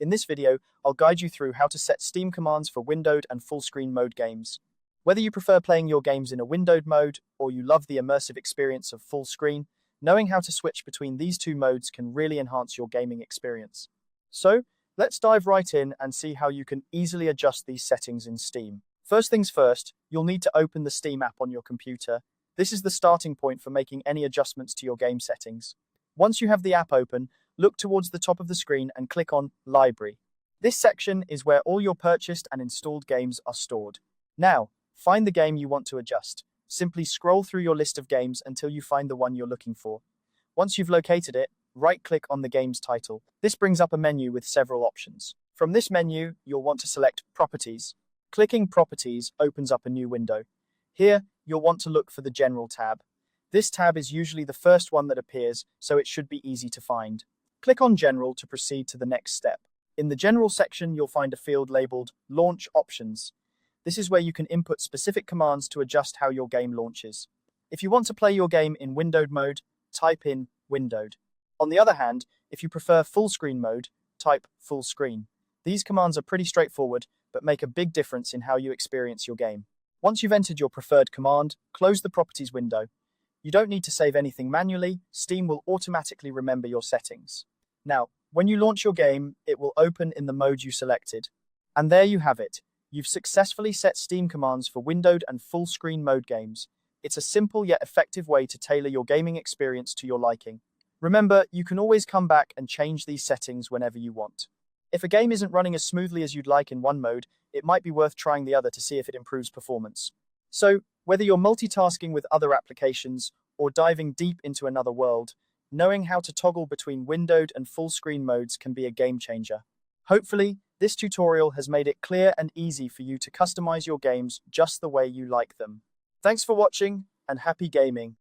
In this video, I'll guide you through how to set Steam commands for windowed and full screen mode games. Whether you prefer playing your games in a windowed mode or you love the immersive experience of full screen, knowing how to switch between these two modes can really enhance your gaming experience. So, let's dive right in and see how you can easily adjust these settings in Steam. First things first, you'll need to open the Steam app on your computer. This is the starting point for making any adjustments to your game settings. Once you have the app open, look towards the top of the screen and click on Library. This section is where all your purchased and installed games are stored. Now, find the game you want to adjust. Simply scroll through your list of games until you find the one you're looking for. Once you've located it, right-click on the game's title. This brings up a menu with several options. From this menu, you'll want to select Properties. Clicking Properties opens up a new window. Here, you'll want to look for the General tab. This tab is usually the first one that appears, so it should be easy to find. Click on General to proceed to the next step. In the General section, you'll find a field labeled Launch Options. This is where you can input specific commands to adjust how your game launches. If you want to play your game in windowed mode, type in Windowed. On the other hand, if you prefer full screen mode, type Full Screen. These commands are pretty straightforward, but make a big difference in how you experience your game. Once you've entered your preferred command, close the Properties window. You don't need to save anything manually. Steam will automatically remember your settings. Now, when you launch your game, it will open in the mode you selected. And there you have it. You've successfully set Steam commands for windowed and full screen mode games. It's a simple yet effective way to tailor your gaming experience to your liking. Remember, you can always come back and change these settings whenever you want. If a game isn't running as smoothly as you'd like in one mode, it might be worth trying the other to see if it improves performance. So, whether you're multitasking with other applications or diving deep into another world, knowing how to toggle between windowed and full screen modes can be a game changer. Hopefully, this tutorial has made it clear and easy for you to customize your games just the way you like them. Thanks for watching, and happy gaming!